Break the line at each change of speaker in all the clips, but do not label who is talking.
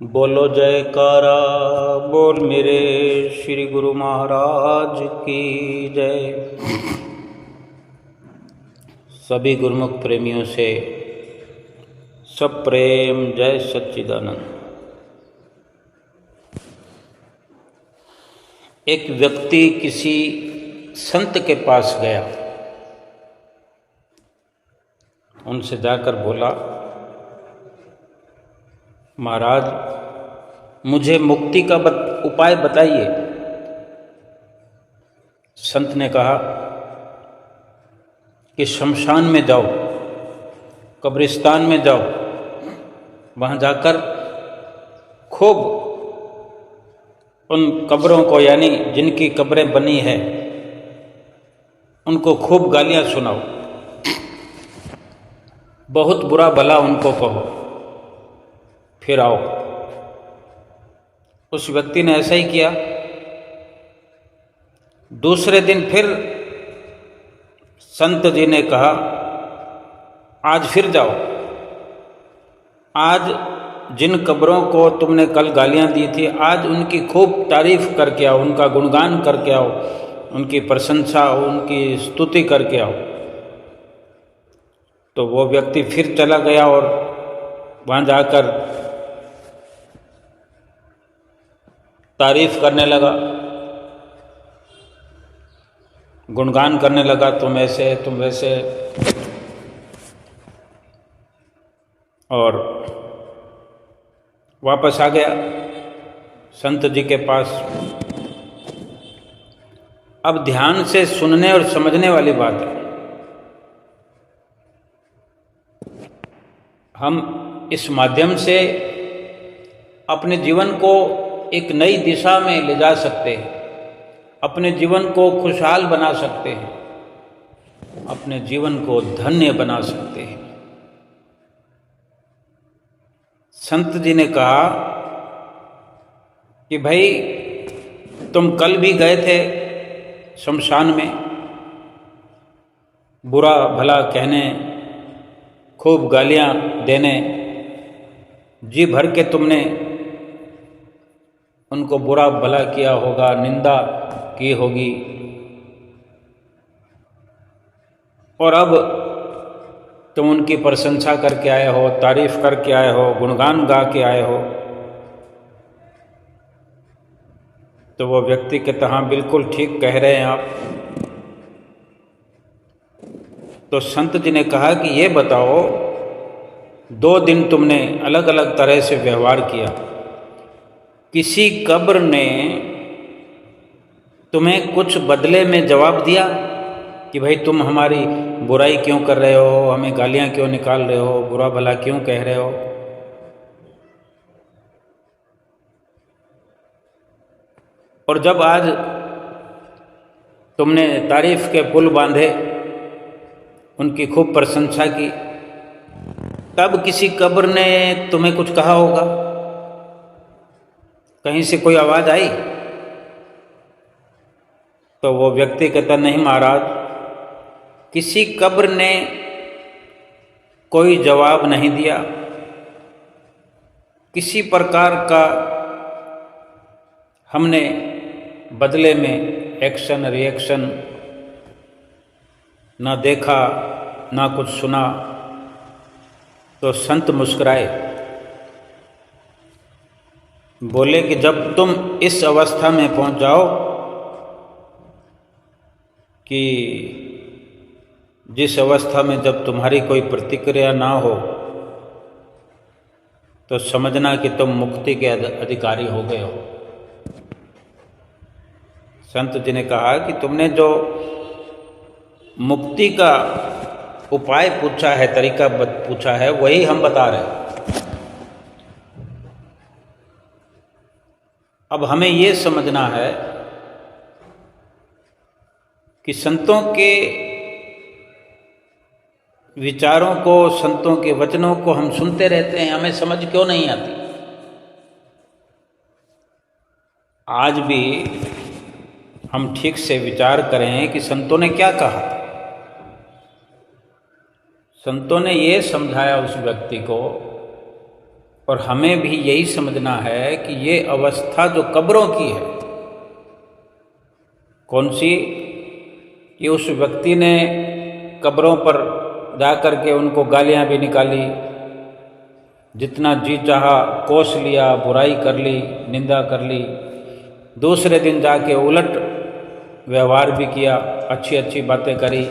बोलो जयकारा बोल मेरे श्री गुरु महाराज की जय। सभी गुरुमुख प्रेमियों से सब प्रेम, जय सच्चिदानंद। एक व्यक्ति किसी संत के पास गया, उनसे जाकर बोला, महाराज मुझे मुक्ति का उपाय बताइए। संत ने कहा कि शमशान में जाओ, कब्रिस्तान में जाओ, वहाँ जाकर खूब उन कब्रों को, यानी जिनकी कब्रें बनी है, उनको खूब गालियाँ सुनाओ, बहुत बुरा भला उनको कहो, फिर आओ। उस व्यक्ति ने ऐसा ही किया। दूसरे दिन फिर संत जी ने कहा, आज फिर जाओ, आज जिन कब्रों को तुमने कल गालियां दी थी, आज उनकी खूब तारीफ करके आओ, उनका गुणगान करके आओ, उनकी प्रशंसा, उनकी स्तुति करके आओ। तो वो व्यक्ति फिर चला गया और वहाँ जाकर तारीफ करने लगा, गुणगान करने लगा, तुम ऐसे, तुम वैसे। और वापस आ गया संत जी के पास। अब ध्यान से सुनने और समझने वाली बात है। हम इस माध्यम से अपने जीवन को एक नई दिशा में ले जा सकते हैं, अपने जीवन को खुशहाल बना सकते हैं, अपने जीवन को धन्य बना सकते हैं। संत जी ने कहा कि भाई तुम कल भी गए थे शमशान में, बुरा भला कहने, खूब गालियां देने, जी भर के तुमने उनको बुरा भला किया होगा, निंदा की होगी, और अब तुम उनकी प्रशंसा करके आए हो, तारीफ करके आए हो, गुणगान गा के आए हो। तो वो व्यक्ति कहता, हाँ बिल्कुल ठीक कह रहे हैं आप। तो संत जी ने कहा कि ये बताओ, 2 दिन तुमने अलग अलग तरह से व्यवहार किया, किसी कब्र ने तुम्हें कुछ बदले में जवाब दिया कि भाई तुम हमारी बुराई क्यों कर रहे हो, हमें गालियां क्यों निकाल रहे हो, बुरा भला क्यों कह रहे हो? और जब आज तुमने तारीफ के पुल बांधे, उनकी खूब प्रशंसा की, तब किसी कब्र ने तुम्हें कुछ कहा होगा, कहीं से कोई आवाज आई? तो वो व्यक्ति कहता, नहीं महाराज, किसी कब्र ने कोई जवाब नहीं दिया, किसी प्रकार का हमने बदले में एक्शन रिएक्शन ना देखा, ना कुछ सुना। तो संत मुस्कुराए, बोले कि जब तुम इस अवस्था में पहुंच जाओ कि जिस अवस्था में जब तुम्हारी कोई प्रतिक्रिया ना हो, तो समझना कि तुम मुक्ति के अधिकारी हो गए हो। संत जी ने कहा कि तुमने जो मुक्ति का उपाय पूछा है, तरीका पूछा है, वही हम बता रहे हैं। अब हमें ये समझना है कि संतों के विचारों को, संतों के वचनों को हम सुनते रहते हैं, हमें समझ क्यों नहीं आती? आज भी हम ठीक से विचार करें कि संतों ने क्या कहा। संतों ने ये समझाया उस व्यक्ति को और हमें भी यही समझना है कि ये अवस्था जो कब्रों की है, कौन सी? कि उस व्यक्ति ने कब्रों पर जा कर के उनको गालियां भी निकाली, जितना जी चाहा कोस लिया, बुराई कर ली, निंदा कर ली, दूसरे दिन जाके उलट व्यवहार भी किया, अच्छी अच्छी बातें करी,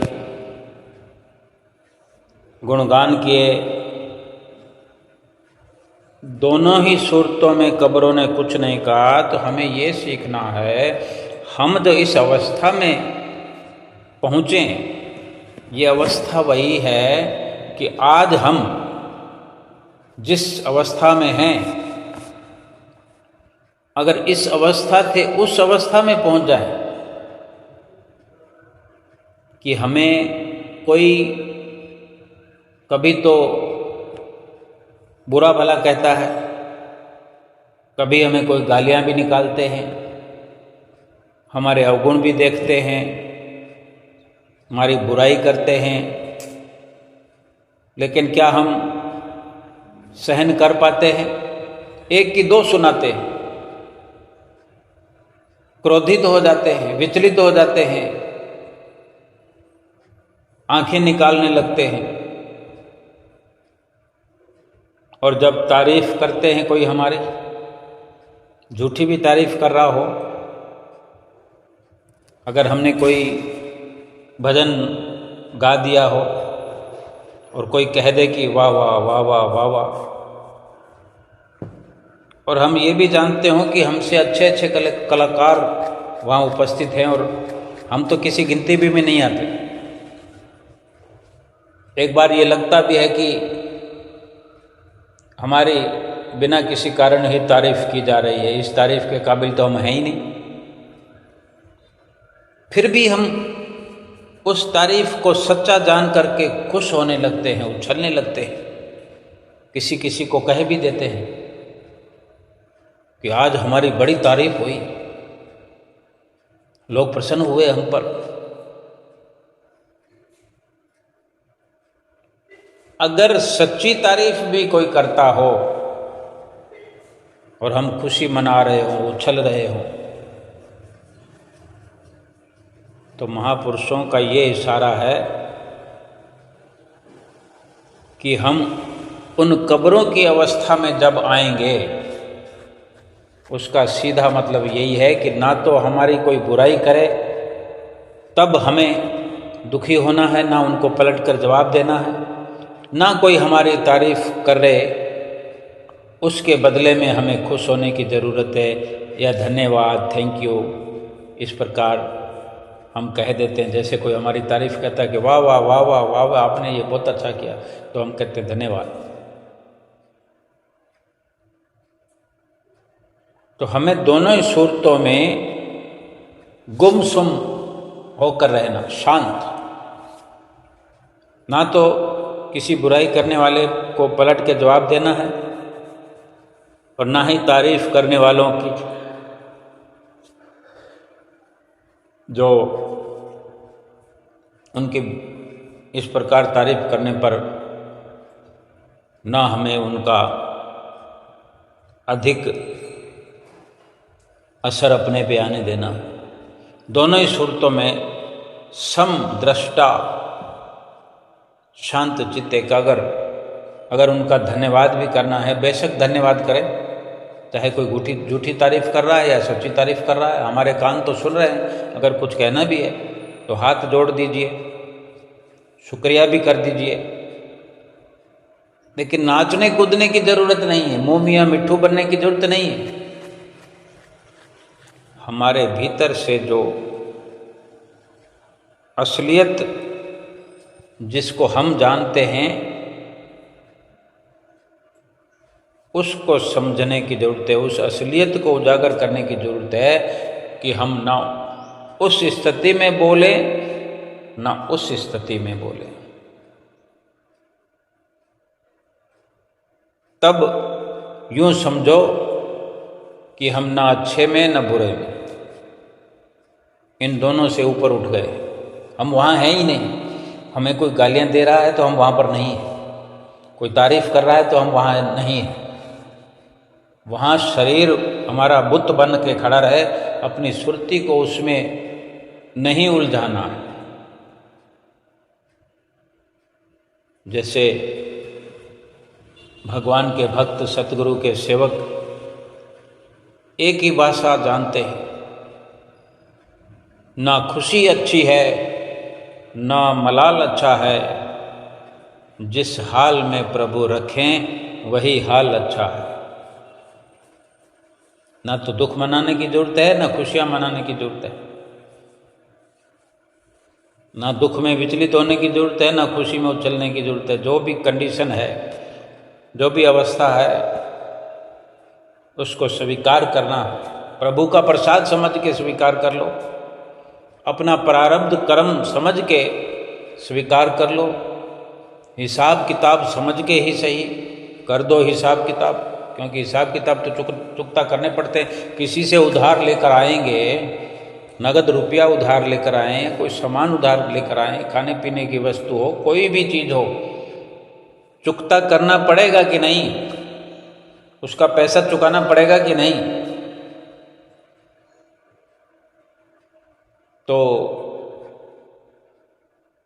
गुणगान किए। दोनों ही सूरतों में कब्रों ने कुछ नहीं कहा। तो हमें ये सीखना है, हम जो इस अवस्था में पहुँचे, ये अवस्था वही है कि आज हम जिस अवस्था में हैं, अगर इस अवस्था से उस अवस्था में पहुंच जाए कि हमें कोई कभी तो बुरा भला कहता है, कभी हमें कोई गालियां भी निकालते हैं, हमारे अवगुण भी देखते हैं, हमारी बुराई करते हैं, लेकिन क्या हम सहन कर पाते हैं? एक की दो सुनाते हैं, क्रोधित हो जाते हैं, विचलित हो जाते हैं, आंखें निकालने लगते हैं। और जब तारीफ करते हैं कोई हमारी, झूठी भी तारीफ कर रहा हो, अगर हमने कोई भजन गा दिया हो और कोई कह दे कि वाह वाह वाह वाह वाह वाह, और हम ये भी जानते हो कि हमसे अच्छे अच्छे कलाकार वहाँ उपस्थित हैं और हम तो किसी गिनती भी में नहीं आते। एक बार ये लगता भी है कि हमारी बिना किसी कारण ही तारीफ की जा रही है, इस तारीफ के काबिल तो हम हैं ही नहीं। फिर भी हम उस तारीफ को सच्चा जान करके खुश होने लगते हैं, उछलने लगते हैं, किसी किसी को कह भी देते हैं कि आज हमारी बड़ी तारीफ हुई, लोग प्रसन्न हुए हम पर। अगर सच्ची तारीफ भी कोई करता हो और हम खुशी मना रहे हो, उछल रहे हो, तो महापुरुषों का ये इशारा है कि हम उन कब्रों की अवस्था में जब आएंगे, उसका सीधा मतलब यही है कि ना तो हमारी कोई बुराई करे तब हमें दुखी होना है, ना उनको पलट कर जवाब देना है, ना कोई हमारी तारीफ कर रहे उसके बदले में हमें खुश होने की ज़रूरत है, या धन्यवाद, थैंक यू, इस प्रकार हम कह देते हैं। जैसे कोई हमारी तारीफ कहता है कि वाह वाह वाह वाह वाह वाह, आपने ये बहुत अच्छा किया, तो हम कहते हैं धन्यवाद। तो हमें दोनों ही सूरतों में गुमसुम होकर रहना, शांत, ना तो किसी बुराई करने वाले को पलट के जवाब देना है और ना ही तारीफ करने वालों की जो उनकी इस प्रकार तारीफ करने पर ना हमें उनका अधिक असर अपने पे आने देना। दोनों ही सूरतों में सम दृष्टा शांत चित्त एकाग्र, अगर उनका धन्यवाद भी करना है, बेशक धन्यवाद करें, चाहे कोई झूठी तारीफ कर रहा है या सच्ची तारीफ कर रहा है, हमारे कान तो सुन रहे हैं। अगर कुछ कहना भी है तो हाथ जोड़ दीजिए, शुक्रिया भी कर दीजिए, लेकिन नाचने कूदने की जरूरत नहीं है, मुँह मियाँ मिट्ठू बनने की जरूरत नहीं है। हमारे भीतर से जो असलियत जिसको हम जानते हैं, उसको समझने की ज़रूरत है, उस असलियत को उजागर करने की ज़रूरत है कि हम ना उस स्थिति में बोले ना उस स्थिति में बोले। तब यूँ समझो कि हम ना अच्छे में ना बुरे में, इन दोनों से ऊपर उठ गए, हम वहाँ हैं ही नहीं। हमें कोई गालियाँ दे रहा है तो हम वहाँ पर नहीं हैं, कोई तारीफ़ कर रहा है तो हम वहाँ नहीं हैं, वहाँ शरीर हमारा बुत बन के खड़ा रहे, अपनी सुरति को उसमें नहीं उलझाना है। जैसे भगवान के भक्त, सतगुरु के सेवक एक ही भाषा जानते हैं, ना खुशी अच्छी है ना मलाल अच्छा है, जिस हाल में प्रभु रखें वही हाल अच्छा है। ना तो दुख मनाने की जरूरत है, ना खुशियां मनाने की जरूरत है, ना दुख में विचलित होने की जरूरत है, ना खुशी में उछलने की जरूरत है। जो भी कंडीशन है, जो भी अवस्था है, उसको स्वीकार करना, प्रभु का प्रसाद समझ के स्वीकार कर लो, अपना प्रारब्ध कर्म समझ के स्वीकार कर लो, हिसाब किताब समझ के ही सही कर दो हिसाब किताब, क्योंकि हिसाब किताब तो चुकता करने पड़ते हैं। किसी से उधार लेकर आएंगे, नगद रुपया उधार लेकर आएँ या कोई सामान उधार लेकर आएँ, खाने पीने की वस्तु हो, कोई भी चीज़ हो, चुकता करना पड़ेगा कि नहीं, उसका पैसा चुकाना पड़ेगा कि नहीं। तो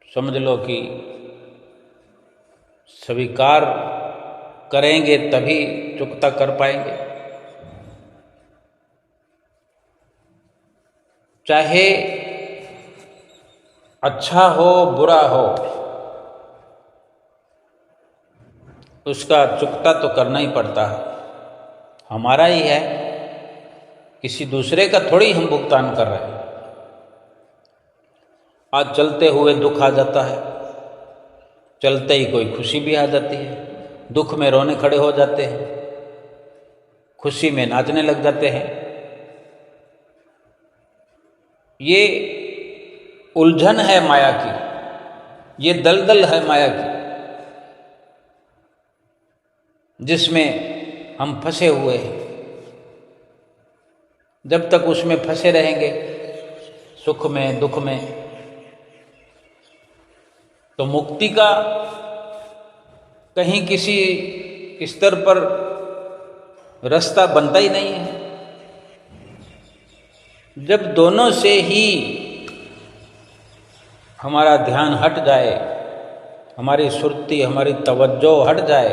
समझ लो कि स्वीकार करेंगे तभी चुकता कर पाएंगे। चाहे अच्छा हो बुरा हो, उसका चुकता तो करना ही पड़ता है, हमारा ही है, किसी दूसरे का थोड़ी हम भुगतान कर रहे हैं। आज चलते हुए दुख आ जाता है, चलते ही कोई खुशी भी आ जाती है, दुख में रोने खड़े हो जाते हैं, खुशी में नाचने लग जाते हैं। ये उलझन है माया की, ये दलदल है माया की, जिसमें हम फंसे हुए हैं। जब तक उसमें फंसे रहेंगे, सुख में दुख में, तो मुक्ति का कहीं किसी स्तर पर रास्ता बनता ही नहीं है। जब दोनों से ही हमारा ध्यान हट जाए, हमारी सुरती, हमारी तवज्जो हट जाए।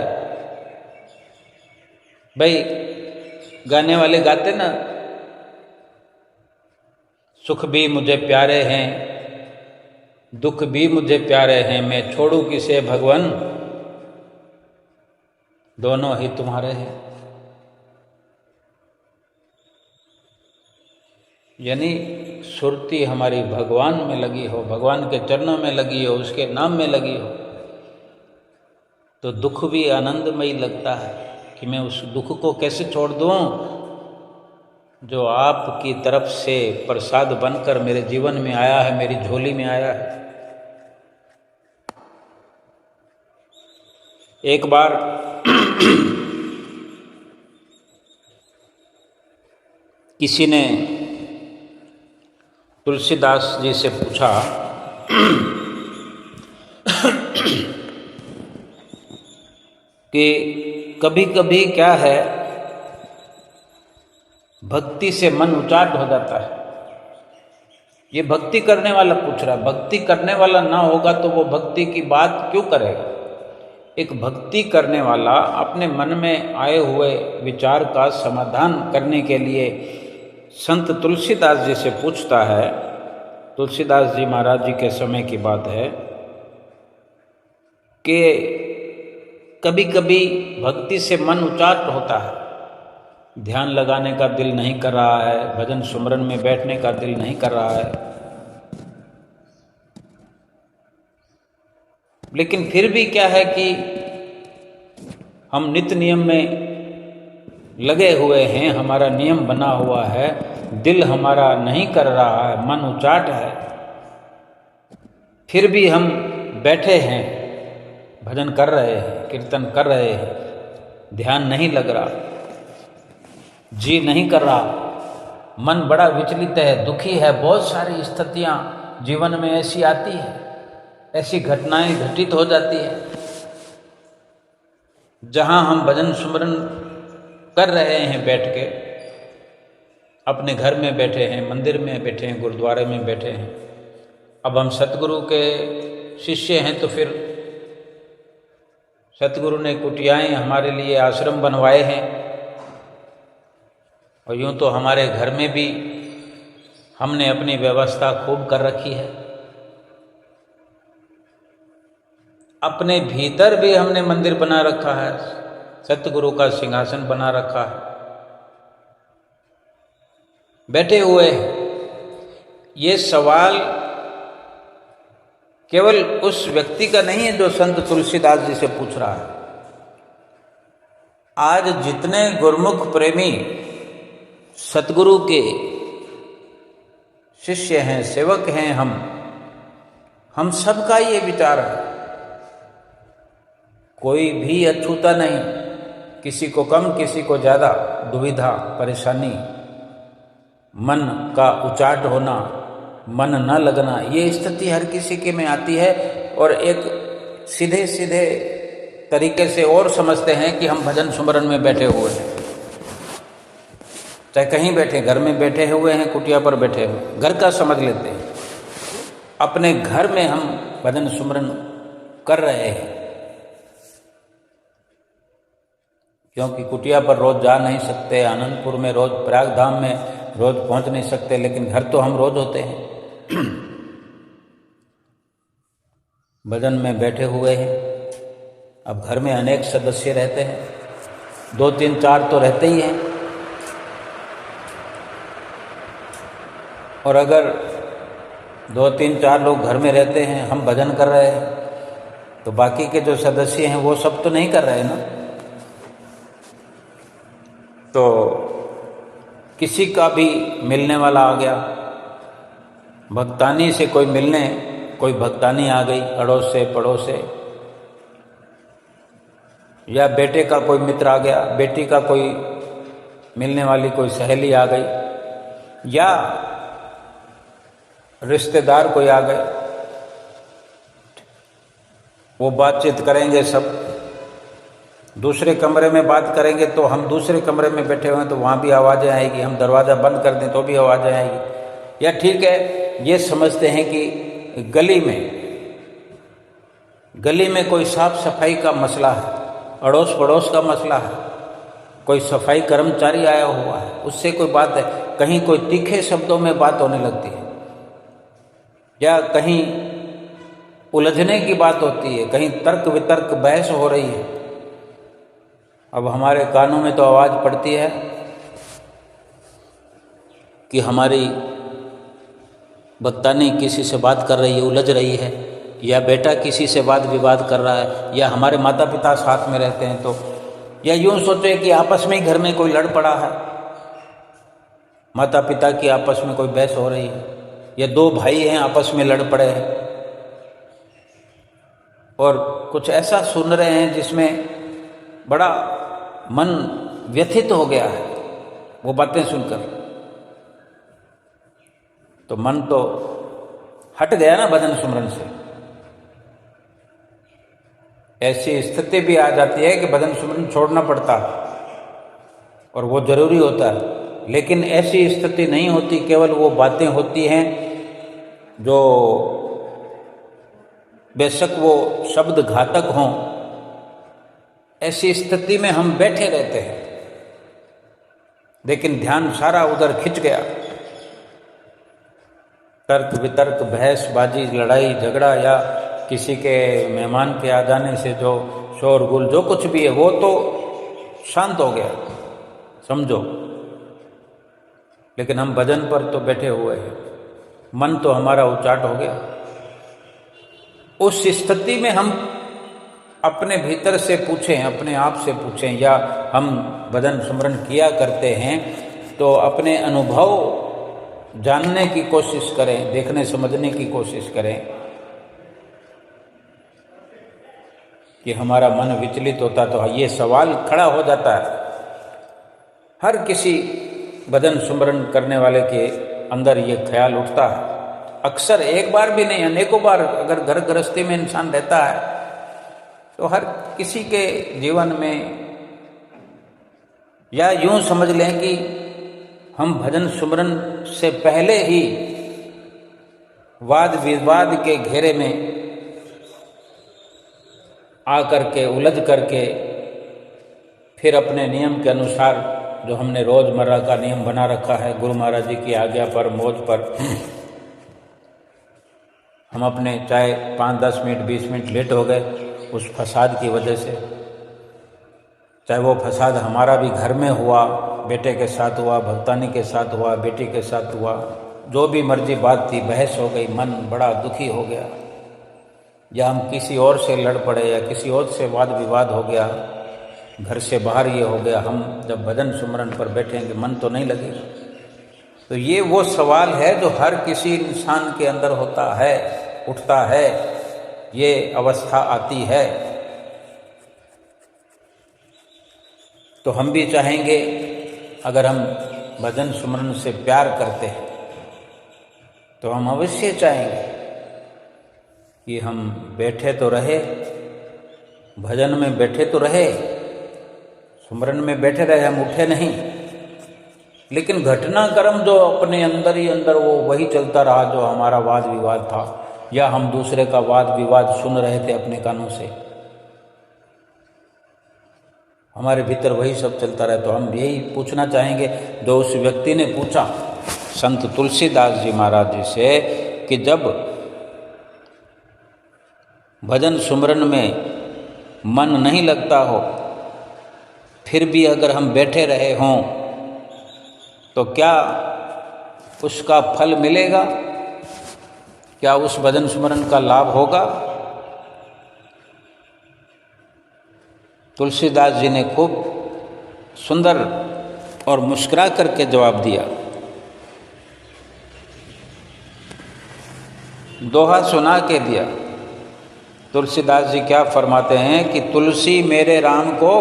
भाई गाने वाले गाते ना, सुख भी मुझे प्यारे हैं, दुख भी मुझे प्यारे हैं, मैं छोड़ू किसे भगवन, दोनों ही तुम्हारे हैं। यानी सुरती हमारी भगवान में लगी हो, भगवान के चरणों में लगी हो, उसके नाम में लगी हो, तो दुख भी आनंदमयी लगता है कि मैं उस दुख को कैसे छोड़ दूं जो आपकी तरफ से प्रसाद बनकर मेरे जीवन में आया है, मेरी झोली में आया है। एक बार किसी ने तुलसीदास जी से पूछा कि कभी कभी क्या है, भक्ति से मन उचाट हो जाता है। ये भक्ति करने वाला पूछ रहा है, भक्ति करने वाला ना होगा तो वो भक्ति की बात क्यों करेगा। एक भक्ति करने वाला अपने मन में आए हुए विचार का समाधान करने के लिए संत तुलसीदास जी से पूछता है। तुलसीदास जी महाराज जी के समय की बात है कि कभी कभी भक्ति से मन उचाट होता है, ध्यान लगाने का दिल नहीं कर रहा है, भजन सुमरन में बैठने का दिल नहीं कर रहा है, लेकिन फिर भी क्या है कि हम नित्य नियम में लगे हुए हैं, हमारा नियम बना हुआ है, दिल हमारा नहीं कर रहा है, मन उचाट है, फिर भी हम बैठे हैं, भजन कर रहे हैं, कीर्तन कर रहे हैं, ध्यान नहीं लग रहा, जी नहीं कर रहा, मन बड़ा विचलित है, दुखी है। बहुत सारी स्थितियां जीवन में ऐसी आती है, ऐसी घटनाएं घटित हो जाती है, जहां हम भजन सुमरन कर रहे हैं बैठ के, अपने घर में बैठे हैं, मंदिर में बैठे हैं, गुरुद्वारे में बैठे हैं। अब हम सतगुरु के शिष्य हैं तो फिर सतगुरु ने कुटियाएं हमारे लिए आश्रम बनवाए हैं, और यूँ तो हमारे घर में भी हमने अपनी व्यवस्था खूब कर रखी है। अपने भीतर भी हमने मंदिर बना रखा है, सतगुरु का सिंहासन बना रखा है, बैठे हुए हैं। ये सवाल केवल उस व्यक्ति का नहीं है जो संत तुलसीदास जी से पूछ रहा है। आज जितने गुरुमुख प्रेमी सतगुरु के शिष्य हैं, सेवक हैं, हम सबका ये विचार है। कोई भी अछूता नहीं, किसी को कम किसी को ज़्यादा, दुविधा, परेशानी, मन का उचाट होना, मन न लगना, ये स्थिति हर किसी के में आती है। और एक सीधे सीधे तरीके से और समझते हैं कि हम भजन सुमरन में बैठे हुए हैं, चाहे कहीं बैठे, घर में बैठे हुए हैं, कुटिया पर बैठे हुए, घर का समझ लेते हैं। अपने घर में हम भजन सुमरन कर रहे हैं, क्योंकि कुटिया पर रोज जा नहीं सकते, आनंदपुर में रोज, प्रयाग धाम में रोज पहुंच नहीं सकते, लेकिन घर तो हम रोज होते हैं। भजन में बैठे हुए हैं। अब घर में अनेक सदस्य रहते हैं, 2 3 4 तो रहते ही हैं। और अगर 2 3 4 लोग घर में रहते हैं, हम भजन कर रहे हैं, तो बाकी के जो सदस्य हैं वो सब तो नहीं कर रहे ना। तो किसी का भी मिलने वाला आ गया, भक्तानी से कोई मिलने, कोई भक्तानी आ गई अड़ोस से पड़ोस से, या बेटे का कोई मित्र आ गया, बेटी का कोई मिलने वाली कोई सहेली आ गई, या रिश्तेदार कोई आ गए, वो बातचीत करेंगे, सब दूसरे कमरे में बात करेंगे, तो हम दूसरे कमरे में बैठे हुए हैं तो वहाँ भी आवाज़ें आएगी, हम दरवाज़ा बंद कर दें तो भी आवाज़ें आएगी। या ठीक है, ये समझते हैं कि गली में कोई साफ सफाई का मसला है, अड़ोस पड़ोस का मसला है, कोई सफाई कर्मचारी आया हुआ है, उससे कोई बात है, कहीं कोई तीखे शब्दों में बात होने लगती है, या कहीं उलझने की बात होती है, कहीं तर्क वितर्क बहस हो रही है। अब हमारे कानों में तो आवाज़ पड़ती है कि हमारी भक्तानी किसी से बात कर रही है, उलझ रही है, या बेटा किसी से वाद विवाद कर रहा है, या हमारे माता पिता साथ में रहते हैं तो, या यूँ सोचे कि आपस में ही घर में कोई लड़ पड़ा है, माता पिता की आपस में कोई बहस हो रही है, या 2 भाई हैं आपस में लड़ पड़े हैं, और कुछ ऐसा सुन रहे हैं जिसमें बड़ा मन व्यथित हो गया है वो बातें सुनकर। तो मन तो हट गया ना भजन सुमरन से। ऐसी स्थिति भी आ जाती है कि भजन सुमरन छोड़ना पड़ता है, और वो जरूरी होता है। लेकिन ऐसी स्थिति नहीं होती, केवल वो बातें होती हैं जो बेशक वो शब्द घातक हों, ऐसी स्थिति में हम बैठे रहते हैं, लेकिन ध्यान सारा उधर खिंच गया। तर्क वितर्क, बहसबाजी, लड़ाई झगड़ा, या किसी के मेहमान के आ जाने से जो शोरगुल, जो कुछ भी है वो तो शांत हो गया समझो। लेकिन हम भजन पर तो बैठे हुए हैं, मन तो हमारा उचाट हो गया। उस स्थिति में हम अपने भीतर से पूछें, अपने आप से पूछें, या हम भजन सुमरन किया करते हैं तो अपने अनुभव जानने की कोशिश करें, देखने समझने की कोशिश करें कि हमारा मन विचलित होता तो ये सवाल खड़ा हो जाता है। हर किसी भजन सुमरन करने वाले के अंदर ये ख्याल उठता है, अक्सर एक बार भी नहीं, अनेकों बार। अगर घर गृहस्थी में इंसान रहता है तो हर किसी के जीवन में या यूं समझ लें कि हम भजन सुमरन से पहले ही वाद विवाद के घेरे में आकर के उलझ करके फिर अपने नियम के अनुसार जो हमने रोज़मर्रा का नियम बना रखा है गुरु महाराज जी की आज्ञा पर, मौज पर, हम अपने चाहे 5-10 मिनट 20 मिनट लेट हो गए उस फसाद की वजह से, चाहे वो फसाद हमारा भी घर में हुआ, बेटे के साथ हुआ, भक्तानी के साथ हुआ, बेटी के साथ हुआ, जो भी मर्जी बात थी, बहस हो गई, मन बड़ा दुखी हो गया, या हम किसी और से लड़ पड़े या किसी और से वाद विवाद हो गया, घर से बाहर ये हो गया, हम जब भजन सुमरन पर बैठेंगे मन तो नहीं लगेगा। तो ये वो सवाल है जो हर किसी इंसान के अंदर होता है, उठता है, ये अवस्था आती है। तो हम भी चाहेंगे, अगर हम भजन सुमरन से प्यार करते हैं तो हम अवश्य चाहेंगे कि हम बैठे तो रहे, भजन में बैठे तो रहे, सुमरन में बैठे रहे, हम उठे नहीं, लेकिन घटनाक्रम जो अपने अंदर ही अंदर वो वही चलता रहा जो हमारा वाद विवाद था, या हम दूसरे का वाद विवाद सुन रहे थे अपने कानों से, हमारे भीतर वही सब चलता रहे। तो हम यही पूछना चाहेंगे जो उस व्यक्ति ने पूछा संत तुलसीदास जी महाराज जी से कि जब भजन सुमरन में मन नहीं लगता हो फिर भी अगर हम बैठे रहे हों तो क्या उसका फल मिलेगा, क्या उस भजन सुमरन का लाभ होगा? तुलसीदास जी ने खूब सुंदर और मुस्कुरा करके जवाब दिया। दोहा सुना के दिया। तुलसीदास जी क्या फरमाते हैं कि तुलसी मेरे राम को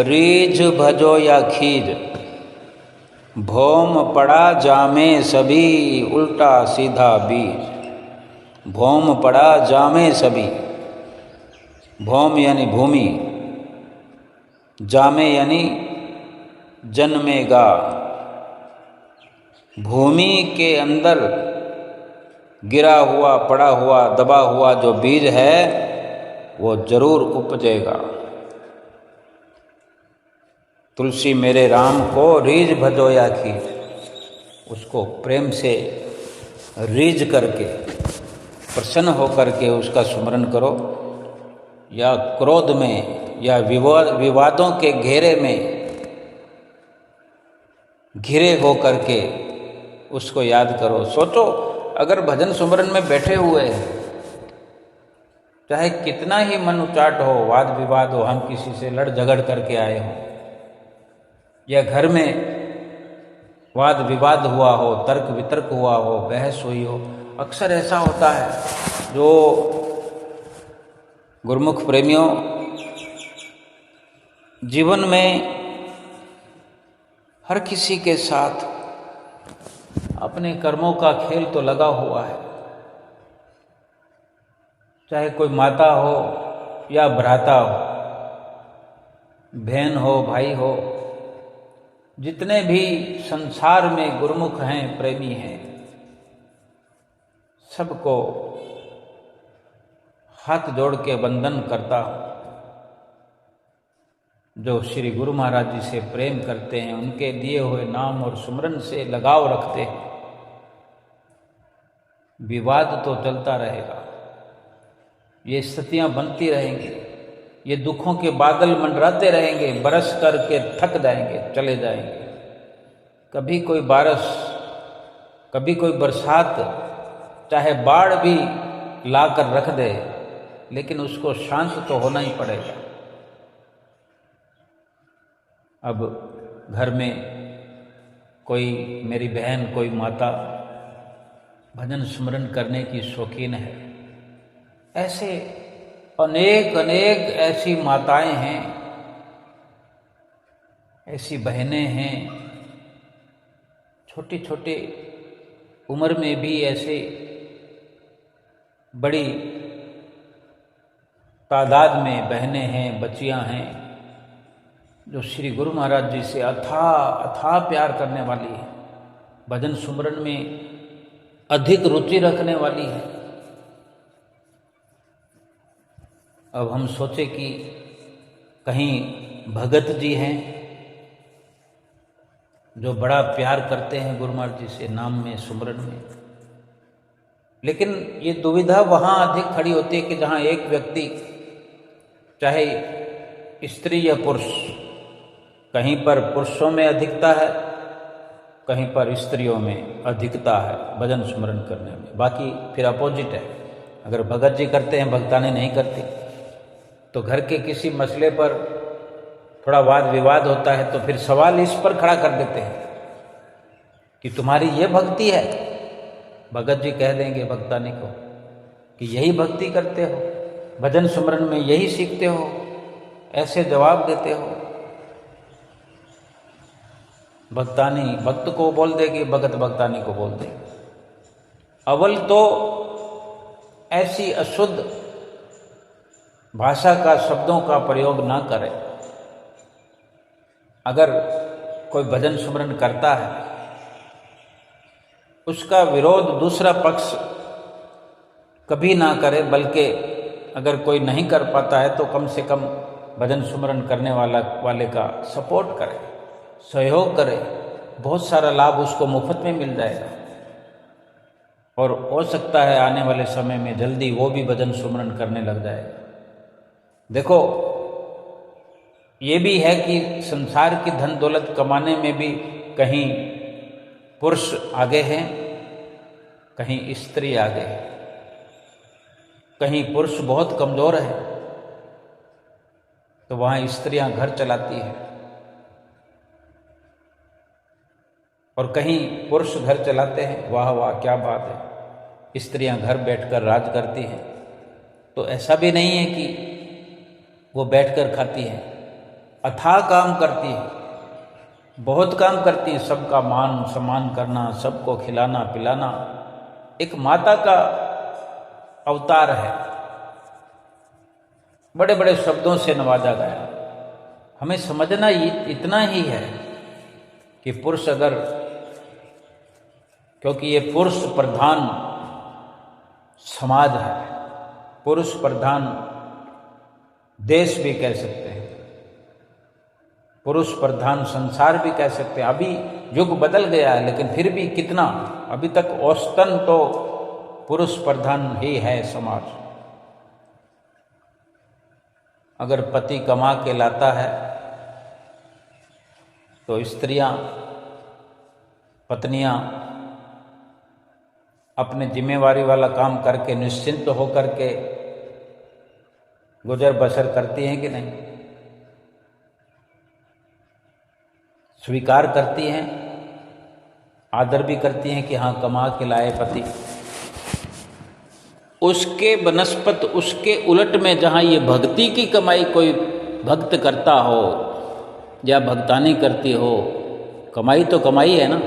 रीझ भजो या खीज, भौम पड़ा जामे सभी उल्टा सीधा बीज। भौम पड़ा जामे सभी, भौम यानी भूमि, जामे यानी जन्मेगा। भूमि के अंदर गिरा हुआ, पड़ा हुआ, दबा हुआ जो बीज है वो जरूर उपजेगा। तुलसी मेरे राम को रीझ भजो या खीज, उसको प्रेम से रीझ करके, प्रसन्न होकर के उसका सुमरन करो, या क्रोध में या विवादों के घेरे में घिरे हो करके उसको याद करो। सोचो, अगर भजन सुमरन में बैठे हुए हैं, चाहे कितना ही मन उचाट हो, वाद विवाद हो, हम किसी से लड़ झगड़ करके आए हों, या घर में वाद विवाद हुआ हो, तर्क वितर्क हुआ हो, बहस हुई हो, अक्सर ऐसा होता है। जो गुरुमुख प्रेमियों, जीवन में हर किसी के साथ अपने कर्मों का खेल तो लगा हुआ है, चाहे कोई माता हो या भ्राता हो, बहन हो, भाई हो, जितने भी संसार में गुरुमुख हैं, प्रेमी हैं, सबको हाथ जोड़ के वंदन करता हूँ। जो श्री गुरु महाराज जी से प्रेम करते हैं, उनके दिए हुए नाम और सुमरन से लगाव रखते हैं, विवाद तो चलता रहेगा, ये स्थितियां बनती रहेंगी, ये दुखों के बादल मंडराते रहेंगे, बरस करके थक जाएंगे, चले जाएंगे। कभी कोई बारिश, कभी कोई बरसात, चाहे बाढ़ भी लाकर रख दे, लेकिन उसको शांत तो होना ही पड़ेगा। अब घर में कोई मेरी बहन, कोई माता भजन स्मरण करने की शौकीन है, ऐसे अनेक अनेक ऐसी माताएं हैं, ऐसी बहनें हैं, छोटी छोटी उम्र में भी ऐसे बड़ी तादाद में बहनें हैं, बच्चियां हैं, जो श्री गुरु महाराज जी से अथाह अथाह प्यार करने वाली है, भजन सुमरन में अधिक रुचि रखने वाली है। अब हम सोचे कि कहीं भगत जी हैं जो बड़ा प्यार करते हैं गुरु महाराज जी से नाम में, सुमरन में, लेकिन ये दुविधा वहाँ अधिक खड़ी होती है कि जहाँ एक व्यक्ति, चाहे स्त्री या पुरुष, कहीं पर पुरुषों में अधिकता है, कहीं पर स्त्रियों में अधिकता है भजन सुमरन करने में, बाकी फिर अपोजिट है। अगर भगत जी करते हैं, भक्तानी नहीं करती, तो घर के किसी मसले पर थोड़ा वाद विवाद होता है तो फिर सवाल इस पर खड़ा कर देते हैं कि तुम्हारी ये भक्ति है। भगत जी कह देंगे भक्तानी को कि यही भक्ति करते हो, भजन सुमरन में यही सीखते हो, ऐसे जवाब देते हो। भक्तानी भक्त को बोल देगी, भगत भक्तानी को बोल देगी। अव्वल तो ऐसी अशुद्ध भाषा का, शब्दों का प्रयोग ना करें। अगर कोई भजन सुमरन करता है, उसका विरोध दूसरा पक्ष कभी ना करे, बल्कि अगर कोई नहीं कर पाता है तो कम से कम भजन सुमरन करने वाले का सपोर्ट करे, सहयोग करे। बहुत सारा लाभ उसको मुफ्त में मिल जाएगा और हो सकता है आने वाले समय में जल्दी वो भी भजन सुमरन करने लग जाएगा। देखो, ये भी है कि संसार की धन दौलत कमाने में भी कहीं पुरुष आगे हैं, कहीं स्त्री आगे है, कहीं पुरुष बहुत कमज़ोर है तो वहाँ स्त्रियां घर चलाती है, और कहीं पुरुष घर चलाते हैं। वाह वाह, क्या बात है, स्त्रियां घर बैठकर राज करती हैं। तो ऐसा भी नहीं है कि वो बैठकर खाती हैं, अथाह काम करती है, बहुत काम करती हैं। सबका मान सम्मान करना, सबको खिलाना पिलाना, एक माता का अवतार है। बड़े बड़े शब्दों से नवाजा गया। हमें समझना इतना ही है कि पुरुष अगर, क्योंकि ये पुरुष प्रधान समाज है, पुरुष प्रधान देश भी कह सकते हैं, पुरुष प्रधान संसार भी कह सकते हैं। अभी युग बदल गया है, लेकिन फिर भी कितना, अभी तक औसतन तो पुरुष प्रधान ही है समाज। अगर पति कमा के लाता है तो स्त्रियां, पत्नियां अपने जिम्मेवारी वाला काम करके निश्चिंत होकर के गुजर बसर करती हैं कि नहीं, स्वीकार करती हैं, आदर भी करती हैं कि हाँ कमा के लाए पति। उसके बनस्पत, उसके उलट में जहाँ ये भक्ति की कमाई कोई भक्त करता हो या भक्तानी करती हो, कमाई तो कमाई है ना,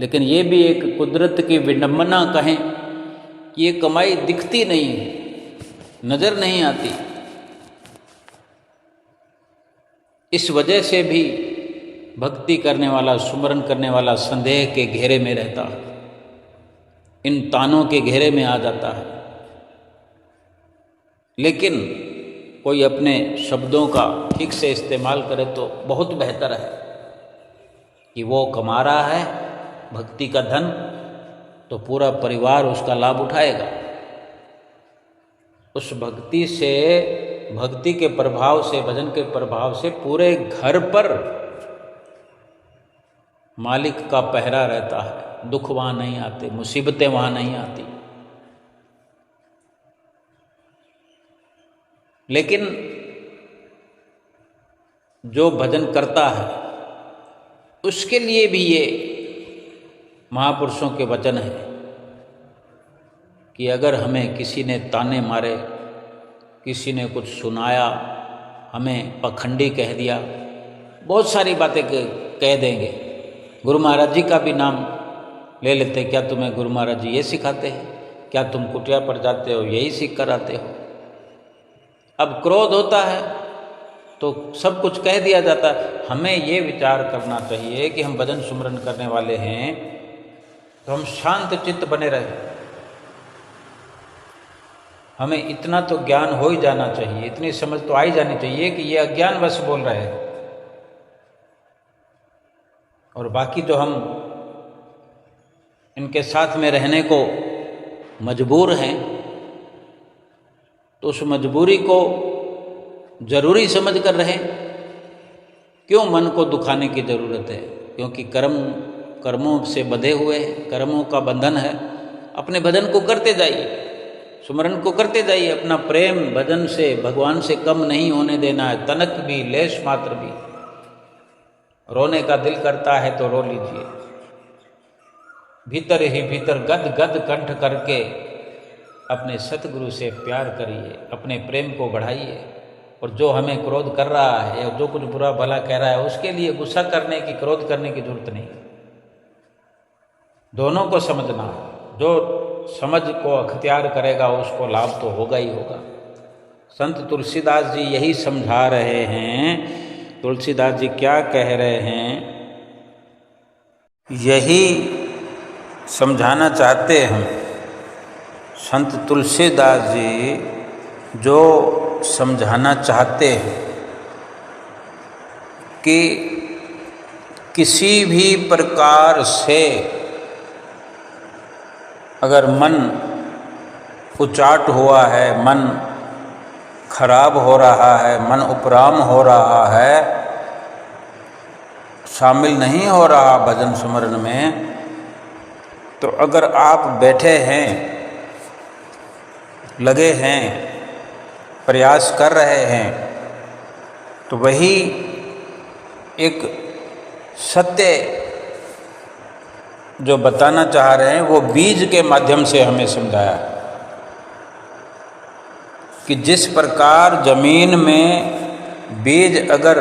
लेकिन ये भी एक कुदरत की विडंबना कहें कि ये कमाई दिखती नहीं है, नज़र नहीं आती। इस वजह से भी भक्ति करने वाला, सुमरन करने वाला संदेह के घेरे में रहता है, इन तानों के घेरे में आ जाता है। लेकिन कोई अपने शब्दों का ठीक से इस्तेमाल करे तो बहुत बेहतर है कि वो कमा रहा है भक्ति का धन, तो पूरा परिवार उसका लाभ उठाएगा। उस भक्ति से, भक्ति के प्रभाव से, भजन के प्रभाव से पूरे घर पर मालिक का पहरा रहता है। दुख वहाँ नहीं आते, मुसीबतें वहाँ नहीं आती। लेकिन जो भजन करता है उसके लिए भी ये महापुरुषों के वचन है कि अगर हमें किसी ने ताने मारे, किसी ने कुछ सुनाया, हमें पखंडी कह दिया, बहुत सारी बातें कह देंगे। गुरु महाराज जी का भी नाम ले लेते, क्या तुम्हें गुरु महाराज जी ये सिखाते हैं? क्या तुम कुटिया पर जाते हो यही सीख कर आते हो? अब क्रोध होता है तो सब कुछ कह दिया जाता। हमें ये विचार करना चाहिए कि हम भजन सुमरन करने वाले हैं तो हम शांत चित्त बने रहें। हमें इतना तो ज्ञान हो ही जाना चाहिए, इतनी समझ तो आ ही जानी चाहिए कि ये अज्ञानवश बोल रहे हैं, और बाकी जो हम इनके साथ में रहने को मजबूर हैं तो उस मजबूरी को जरूरी समझ कर रहें। क्यों मन को दुखाने की ज़रूरत है? क्योंकि कर्मों से बंधे हुए हैं, कर्मों का बंधन है। अपने भजन को करते जाइए, सुमरन को करते जाइए। अपना प्रेम भजन से, भगवान से कम नहीं होने देना है, तनक भी, लेश मात्र भी। रोने का दिल करता है तो रो लीजिए, भीतर ही भीतर गद गद कंठ करके अपने सतगुरु से प्यार करिए, अपने प्रेम को बढ़ाइए। और जो हमें क्रोध कर रहा है या जो कुछ बुरा भला कह रहा है उसके लिए गुस्सा करने की, क्रोध करने की जरूरत नहीं। दोनों को समझना, जो समझ को अख्तियार करेगा उसको लाभ तो होगा ही होगा। संत तुलसीदास जी यही समझा रहे हैं। तुलसीदास जी क्या कह रहे हैं, यही समझाना चाहते हैं संत तुलसीदास जी। जो समझाना चाहते हैं कि किसी भी प्रकार से अगर मन उचाट हुआ है, मन खराब हो रहा है, मन उपराम हो रहा है, शामिल नहीं हो रहा भजन सुमरन में, तो अगर आप बैठे हैं, लगे हैं, प्रयास कर रहे हैं, तो वही एक सत्य जो बताना चाह रहे हैं वो बीज के माध्यम से हमें समझाया कि जिस प्रकार जमीन में बीज अगर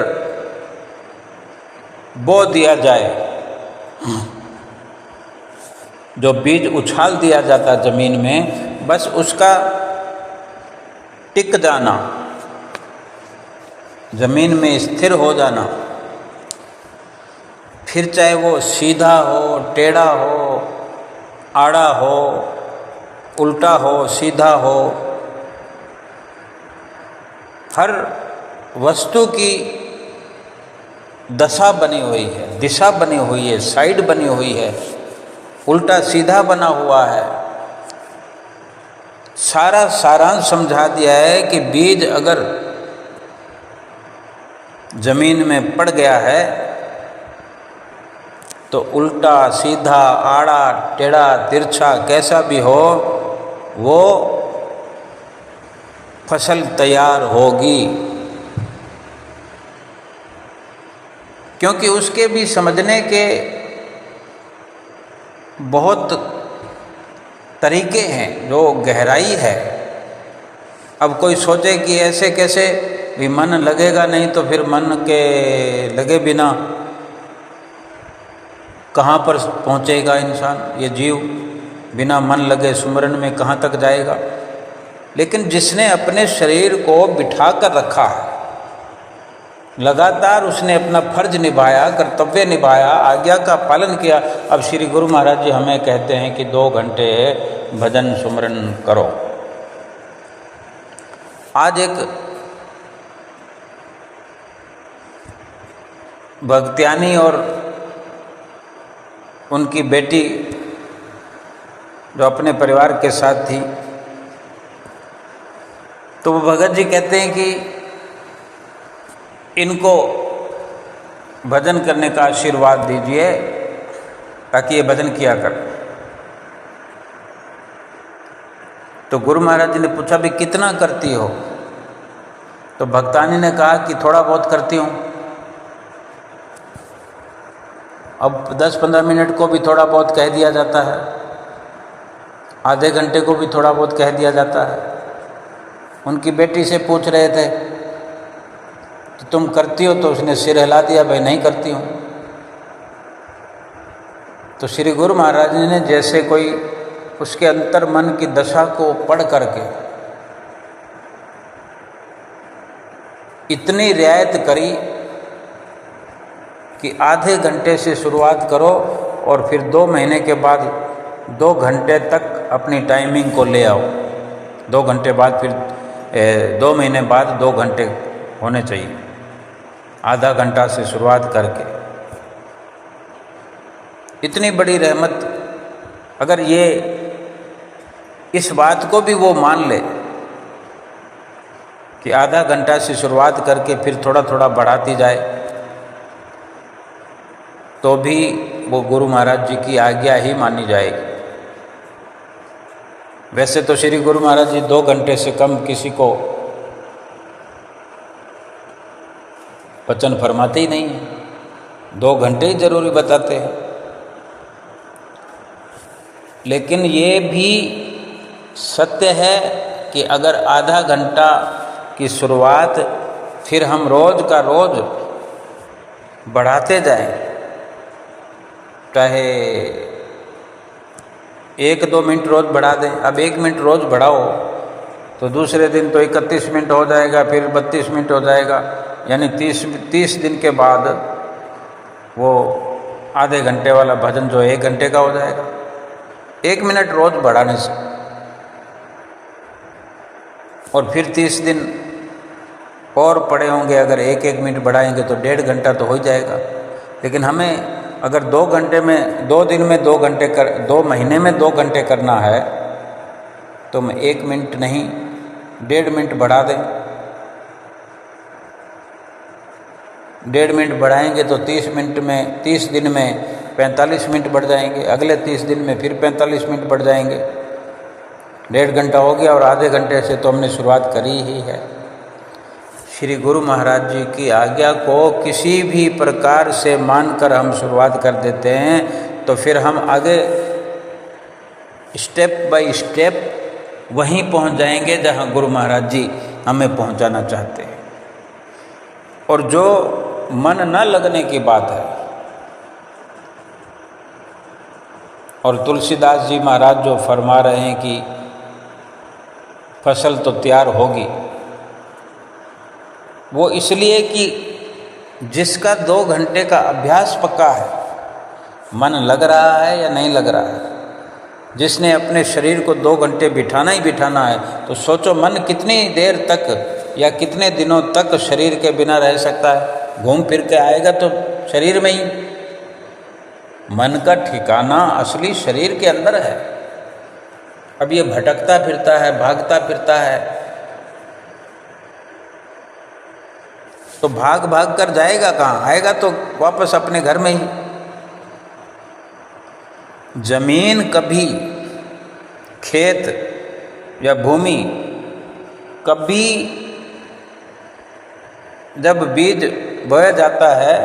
बो दिया जाए, जो बीज उछाल दिया जाता जमीन में, बस उसका टिक जाना, जमीन में स्थिर हो जाना, फिर चाहे वो सीधा हो, टेढ़ा हो, आड़ा हो, उल्टा हो, सीधा हो, हर वस्तु की दशा बनी हुई है, दिशा बनी हुई है, साइड बनी हुई है, उल्टा सीधा बना हुआ है। सारा सारांश समझा दिया है कि बीज अगर जमीन में पड़ गया है तो उल्टा सीधा, आड़ा टेढ़ा तिरछा कैसा भी हो, वो फसल तैयार होगी। क्योंकि उसके भी समझने के बहुत तरीके हैं, जो गहराई है। अब कोई सोचे कि ऐसे कैसे भी मन लगेगा नहीं, तो फिर मन के लगे बिना कहाँ पर पहुँचेगा इंसान, ये जीव बिना मन लगे सुमरन में कहाँ तक जाएगा। लेकिन जिसने अपने शरीर को बिठा कर रखा है, लगातार उसने अपना फर्ज निभाया, कर्तव्य निभाया, आज्ञा का पालन किया। अब श्री गुरु महाराज जी हमें कहते हैं कि 2 घंटे भजन सुमरन करो। आज एक भक्त्यानी और उनकी बेटी जो अपने परिवार के साथ थी, तो वो भगत जी कहते हैं कि इनको भजन करने का आशीर्वाद दीजिए ताकि ये भजन किया कर। तो गुरु महाराज जी ने पूछा भी कितना करती हो? तो भक्तानी ने कहा कि थोड़ा बहुत करती हूँ। अब 10-15 मिनट को भी थोड़ा बहुत कह दिया जाता है, आधे घंटे को भी थोड़ा बहुत कह दिया जाता है। उनकी बेटी से पूछ रहे थे तो तुम करती हो? तो उसने सिर हिला दिया, भाई नहीं करती हूँ। तो श्री गुरु महाराज जी ने जैसे कोई उसके अंतर मन की दशा को पढ़ करके इतनी रियायत करी कि आधे घंटे से शुरुआत करो और फिर 2 महीने के बाद 2 घंटे तक अपनी टाइमिंग को ले आओ। 2 घंटे बाद फिर 2 महीने बाद 2 घंटे होने चाहिए, आधा घंटा से शुरुआत करके। इतनी बड़ी रहमत, अगर ये इस बात को भी वो मान ले कि आधा घंटा से शुरुआत करके फिर थोड़ा थोड़ा बढ़ाती जाए, तो भी वो गुरु महाराज जी की आज्ञा ही मानी जाएगी। वैसे तो श्री गुरु महाराज जी 2 घंटे से कम किसी को वचन फरमाते ही नहीं है, 2 घंटे ही जरूरी बताते हैं। लेकिन ये भी सत्य है कि अगर आधा घंटा की शुरुआत फिर हम रोज का रोज बढ़ाते जाएं, चाहे 1-2 मिनट रोज बढ़ा दें। अब 1 मिनट रोज बढ़ाओ तो दूसरे दिन तो 31 मिनट हो जाएगा, फिर 32 मिनट हो जाएगा, यानी 30 दिन के बाद वो आधे घंटे वाला भजन जो 1 घंटे का हो जाएगा, 1 मिनट रोज बढ़ाने से। और फिर 30 दिन और पड़े होंगे, अगर 1-1 मिनट बढ़ाएंगे तो 1.5 घंटा तो हो ही जाएगा। लेकिन हमें अगर 2 घंटे में 2 दिन में 2 घंटे 2 महीने में 2 घंटे करना है तो हम 1 मिनट नहीं 1.5 मिनट बढ़ा दें। 1.5 मिनट बढ़ाएंगे तो 30 मिनट में 30 दिन में 45 मिनट बढ़ जाएंगे, अगले 30 दिन में फिर 45 मिनट बढ़ जाएंगे, 1.5 घंटा हो गया। और आधे घंटे से तो हमने शुरुआत करी ही है। श्री गुरु महाराज जी की आज्ञा को किसी भी प्रकार से मानकर हम शुरुआत कर देते हैं तो फिर हम आगे स्टेप बाय स्टेप वहीं पहुंच जाएंगे जहां गुरु महाराज जी हमें पहुंचाना चाहते हैं। और जो मन न लगने की बात है, और तुलसीदास जी महाराज जो फरमा रहे हैं कि फसल तो तैयार होगी, वो इसलिए कि जिसका 2 घंटे का अभ्यास पक्का है, मन लग रहा है या नहीं लग रहा है, जिसने अपने शरीर को 2 घंटे बिठाना ही बिठाना है, तो सोचो मन कितनी देर तक या कितने दिनों तक शरीर के बिना रह सकता है। घूम फिर के आएगा तो शरीर में ही। मन का ठिकाना असली शरीर के अंदर है। अब ये भटकता फिरता है, भागता फिरता है, तो भाग भाग कर जाएगा कहाँ? आएगा तो वापस अपने घर में ही। जमीन कभी, खेत या भूमि कभी जब बीज बोया जाता है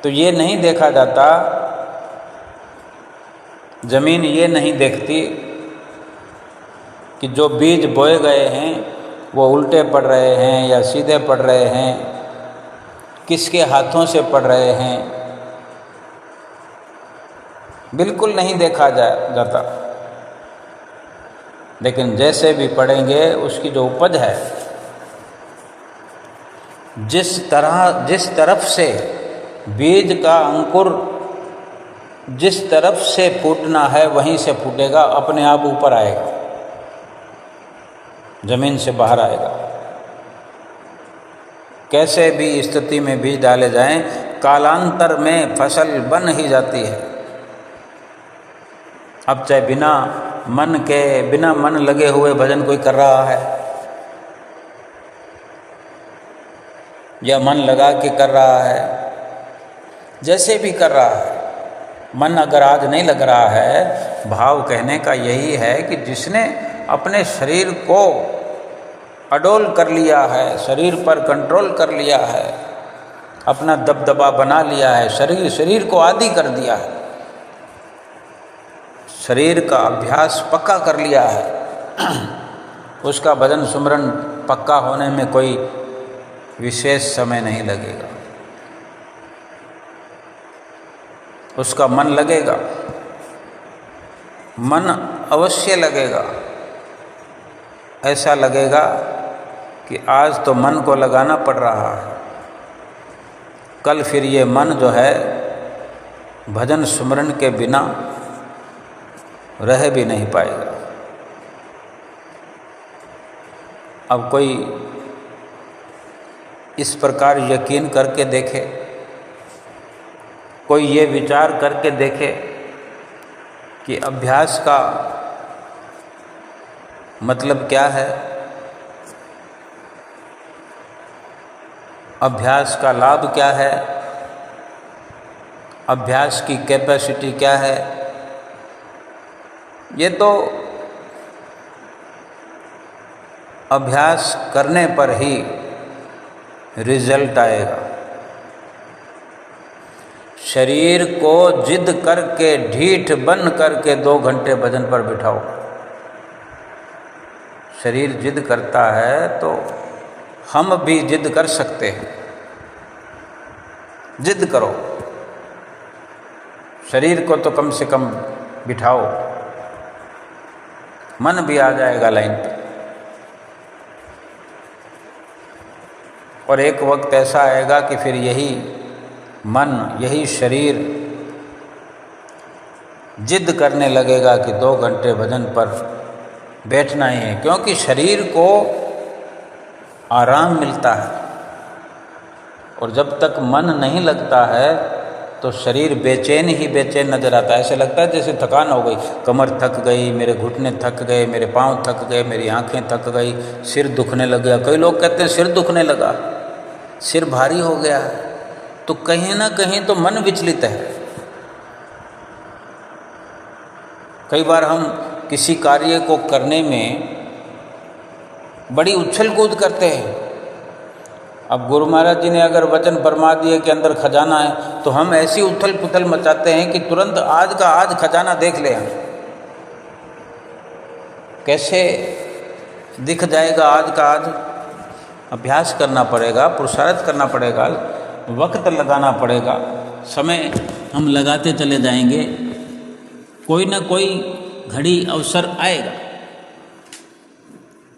तो ये नहीं देखा जाता, जमीन ये नहीं देखती कि जो बीज बोए गए हैं वो उल्टे पड़ रहे हैं या सीधे पड़ रहे हैं, किसके हाथों से पड़ रहे हैं, बिल्कुल नहीं देखा जाता। लेकिन जैसे भी पड़ेंगे उसकी जो उपज है, जिस तरफ से बीज का अंकुर जिस तरफ से फूटना है वहीं से फूटेगा, अपने आप ऊपर आएगा, जमीन से बाहर आएगा। कैसे भी स्थिति में बीज डाले जाएं, कालांतर में फसल बन ही जाती है। अब चाहे बिना मन लगे हुए भजन कोई कर रहा है या मन लगा के कर रहा है, जैसे भी कर रहा है, मन अगर आज नहीं लग रहा है, भाव कहने का यही है कि जिसने अपने शरीर को अडोल कर लिया है, शरीर पर कंट्रोल कर लिया है, अपना दबदबा बना लिया है, शरीर को आदी कर दिया है, शरीर का अभ्यास पक्का कर लिया है, उसका भजन सुमरन पक्का होने में कोई विशेष समय नहीं लगेगा। उसका मन लगेगा, मन अवश्य लगेगा। ऐसा लगेगा कि आज तो मन को लगाना पड़ रहा है, कल फिर ये मन जो है भजन सुमरन के बिना रह भी नहीं पाएगा। अब कोई इस प्रकार यकीन करके देखे, कोई ये विचार करके देखे कि अभ्यास का मतलब क्या है, अभ्यास का लाभ क्या है, अभ्यास की कैपेसिटी क्या है। ये तो अभ्यास करने पर ही रिजल्ट आएगा। शरीर को जिद करके ढीठ बन करके 2 घंटे भजन पर बिठाओ। शरीर जिद करता है तो हम भी जिद कर सकते हैं। जिद करो, शरीर को तो कम से कम बिठाओ, मन भी आ जाएगा लाइन पे। और एक वक्त ऐसा आएगा कि फिर यही मन, यही शरीर जिद करने लगेगा कि 2 घंटे भजन पर बैठना ही है, क्योंकि शरीर को आराम मिलता है। और जब तक मन नहीं लगता है तो शरीर बेचैन ही बेचैन नजर आता है। ऐसे लगता है जैसे थकान हो गई, कमर थक गई, मेरे घुटने थक गए, मेरे पाँव थक गए, मेरी आंखें थक गई, सिर दुखने लग गया। कई लोग कहते हैं सिर दुखने लगा, सिर भारी हो गया, तो कहीं ना कहीं तो मन विचलित है। कई बार हम किसी कार्य को करने में बड़ी उछल कूद करते हैं। अब गुरु महाराज जी ने अगर वचन फरमा दिए कि अंदर खजाना है, तो हम ऐसी उथल पुथल मचाते हैं कि तुरंत आज का आज खजाना देख लें। कैसे दिख जाएगा आज का आज? अभ्यास करना पड़ेगा, पुरुषार्थ करना पड़ेगा, वक्त लगाना पड़ेगा, समय हम लगाते चले जाएंगे, कोई ना कोई घड़ी अवसर आएगा,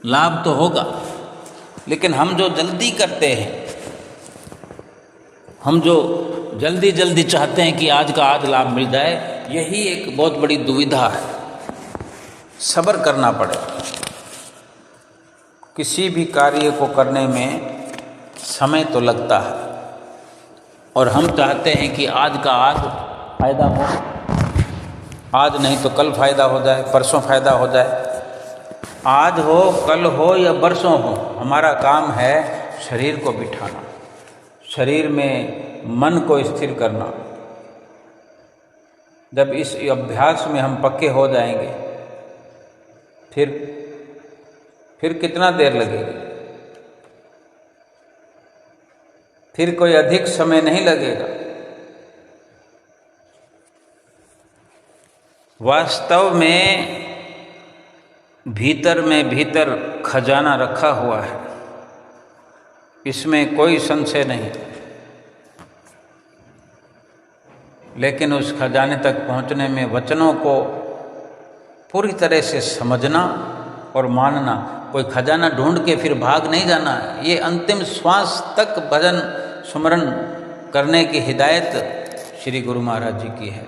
लाभ तो होगा। लेकिन हम जो जल्दी करते हैं, हम जो जल्दी जल्दी चाहते हैं कि आज का आज लाभ मिल जाए, यही एक बहुत बड़ी दुविधा है। सब्र करना पड़ेगा। किसी भी कार्य को करने में समय तो लगता है, और हम चाहते हैं कि आज का आज फायदा हो, आज नहीं तो कल फायदा हो जाए, परसों फायदा हो जाए। आज हो, कल हो या बरसों हो, हमारा काम है शरीर को बिठाना, शरीर में मन को स्थिर करना। जब इस अभ्यास में हम पक्के हो जाएंगे, फिर कितना देर लगेगी? फिर कोई अधिक समय नहीं लगेगा। वास्तव में भीतर खजाना रखा हुआ है, इसमें कोई संशय नहीं। लेकिन उस खजाने तक पहुंचने में वचनों को पूरी तरह से समझना और मानना। कोई खजाना ढूंढ के फिर भाग नहीं जाना है। ये अंतिम श्वास तक भजन सुमरन करने की हिदायत श्री गुरु महाराज जी की है।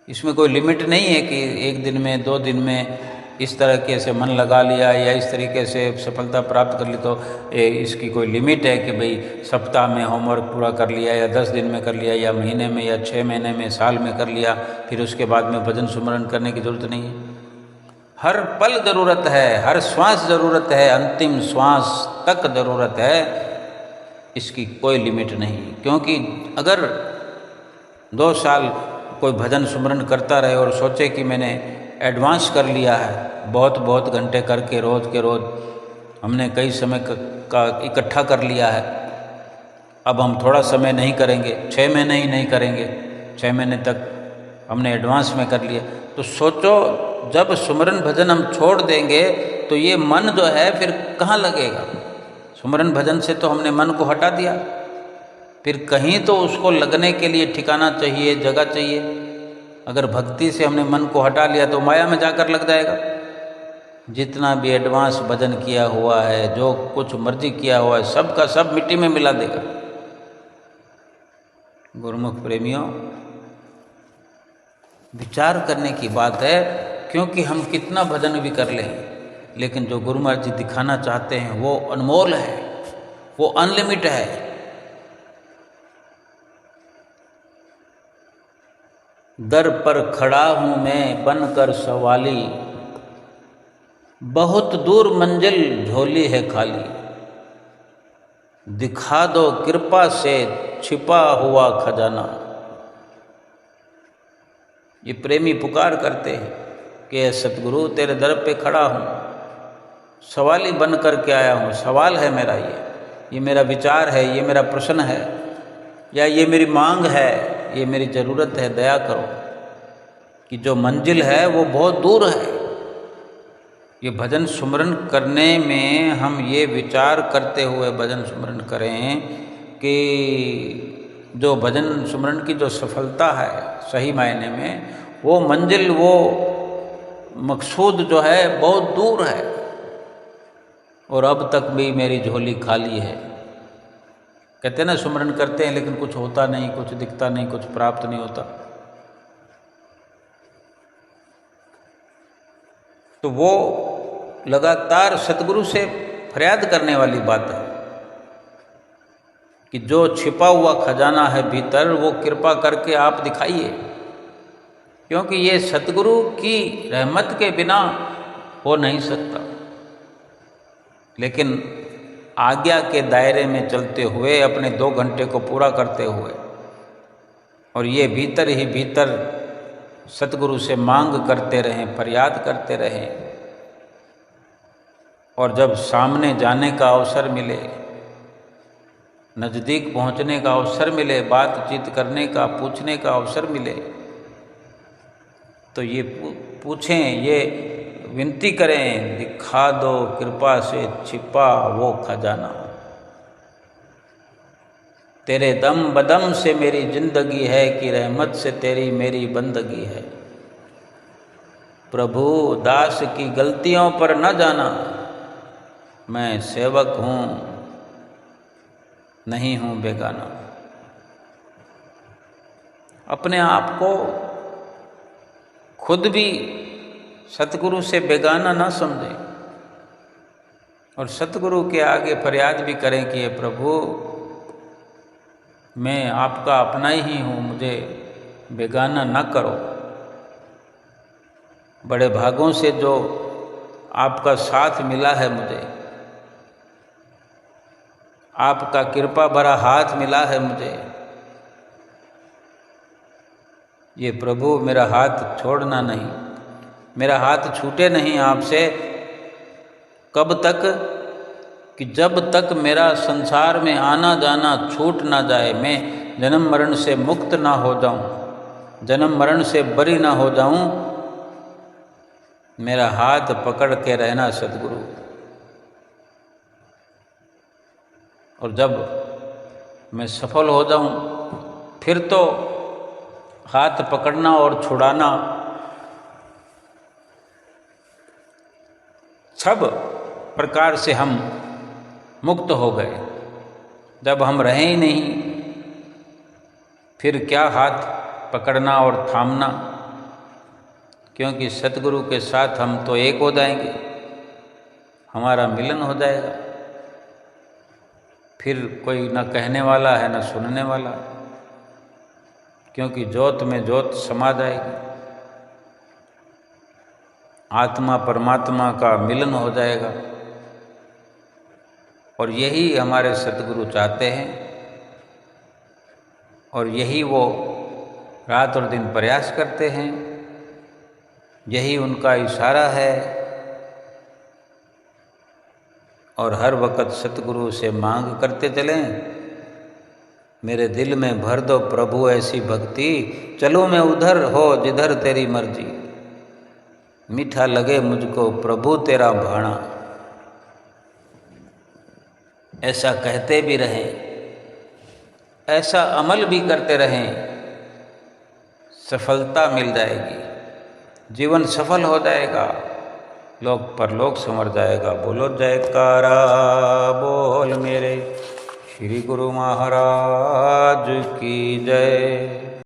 इसमें कोई लिमिट नहीं है कि 1 दिन में 2 दिन में इस तरीके से मन लगा लिया या इस तरीके से सफलता प्राप्त कर ली तो इसकी कोई लिमिट है कि भाई सप्ताह में होमवर्क पूरा कर लिया या 10 दिन में कर लिया या महीने में या 6 महीने में, साल में कर लिया, फिर उसके बाद में भजन सुमरन करने की ज़रूरत नहीं है। हर पल ज़रूरत है, हर श्वास ज़रूरत है, अंतिम श्वास तक ज़रूरत है। इसकी कोई लिमिट नहीं। क्योंकि अगर 2 साल कोई भजन सुमरन करता रहे और सोचे कि मैंने एडवांस कर लिया है, बहुत घंटे करके रोज़ के रोज़ हमने कई समय का इकट्ठा कर लिया है, अब हम थोड़ा समय नहीं करेंगे, 6 महीने ही नहीं करेंगे, 6 महीने तक हमने एडवांस में कर लिया, तो सोचो जब सुमरन भजन हम छोड़ देंगे तो ये मन जो है फिर कहाँ लगेगा? सुमरन भजन से तो हमने मन को हटा दिया, फिर कहीं तो उसको लगने के लिए ठिकाना चाहिए, जगह चाहिए। अगर भक्ति से हमने मन को हटा लिया तो माया में जाकर लग जाएगा। जितना भी एडवांस भजन किया हुआ है, जो कुछ मर्जी किया हुआ है, सब का सब मिट्टी में मिला देगा। गुरुमुख प्रेमियों, विचार करने की बात है, क्योंकि हम कितना भजन भी कर लें, लेकिन जो गुरु महाराज जी दिखाना चाहते हैं वो अनमोल है, वो अनलिमिटेड है। दर पर खड़ा हूं मैं बनकर सवाली, बहुत दूर मंजिल झोली है खाली, दिखा दो कृपा से छिपा हुआ खजाना। ये प्रेमी पुकार करते हैं कि सतगुरु तेरे दर पे खड़ा हूँ, सवाली बन करके आया हूँ। सवाल है मेरा, ये मेरा विचार है, ये मेरा प्रश्न है, या ये मेरी मांग है, ये मेरी ज़रूरत है। दया करो कि जो मंजिल है वो बहुत दूर है। ये भजन सुमरन करने में हम ये विचार करते हुए भजन सुमरन करें कि जो भजन सुमरन की जो सफलता है सही मायने में, वो मंजिल, वो मकसूद जो है बहुत दूर है, और अब तक भी मेरी झोली खाली है। कहते हैं ना, सुमरन करते हैं लेकिन कुछ होता नहीं, कुछ दिखता नहीं, कुछ प्राप्त नहीं होता। तो वो लगातार सतगुरु से फरियाद करने वाली बात है कि जो छिपा हुआ खजाना है भीतर, वो कृपा करके आप दिखाइए, क्योंकि ये सतगुरु की रहमत के बिना हो नहीं सकता। लेकिन आज्ञा के दायरे में चलते हुए, अपने 2 घंटे को पूरा करते हुए, और ये भीतर ही भीतर सतगुरु से मांग करते रहें, फरियाद करते रहें, और जब सामने जाने का अवसर मिले, नज़दीक पहुंचने का अवसर मिले, बातचीत करने का, पूछने का अवसर मिले, तो ये पूछें, ये विनती करें, दिखा दो कृपा से छिपा वो खजाना। तेरे दम बदम से मेरी जिंदगी है, कि रहमत से तेरी मेरी बंदगी है। प्रभु दास की गलतियों पर न जाना, मैं सेवक हूँ नहीं हूँ बेगाना। अपने आप को खुद भी सतगुरु से बेगाना ना समझें, और सतगुरु के आगे फरियाद भी करें कि ये प्रभु, मैं आपका अपना ही हूँ, मुझे बेगाना ना करो। बड़े भागों से जो आपका साथ मिला है मुझे, आपका कृपा भरा हाथ मिला है मुझे, ये प्रभु मेरा हाथ छोड़ना नहीं, मेरा हाथ छूटे नहीं आपसे। कब तक? कि जब तक मेरा संसार में आना जाना छूट ना जाए, मैं जन्म मरण से मुक्त ना हो जाऊं, जन्म मरण से बरी ना हो जाऊं, मेरा हाथ पकड़ के रहना सद्गुरु। और जब मैं सफल हो जाऊं, फिर तो हाथ पकड़ना और छुड़ाना सब प्रकार से हम मुक्त हो गए। जब हम रहे ही नहीं, फिर क्या हाथ पकड़ना और थामना, क्योंकि सतगुरु के साथ हम तो एक हो जाएंगे, हमारा मिलन हो जाएगा। फिर कोई न कहने वाला है न सुनने वाला, क्योंकि ज्योत में ज्योत समा जाएगी, आत्मा परमात्मा का मिलन हो जाएगा। और यही हमारे सतगुरु चाहते हैं, और यही वो रात और दिन प्रयास करते हैं, यही उनका इशारा है। और हर वक्त सतगुरु से मांग करते चलें, मेरे दिल में भर दो प्रभु ऐसी भक्ति, चलो मैं उधर हो जिधर तेरी मर्जी, मीठा लगे मुझको प्रभु तेरा भाणा। ऐसा कहते भी रहें, ऐसा अमल भी करते रहें, सफलता मिल जाएगी, जीवन सफल हो जाएगा। लोक परलोक संवर जाएगा। बोलो जयकारा बोल मेरे श्री गुरु महाराज की जय।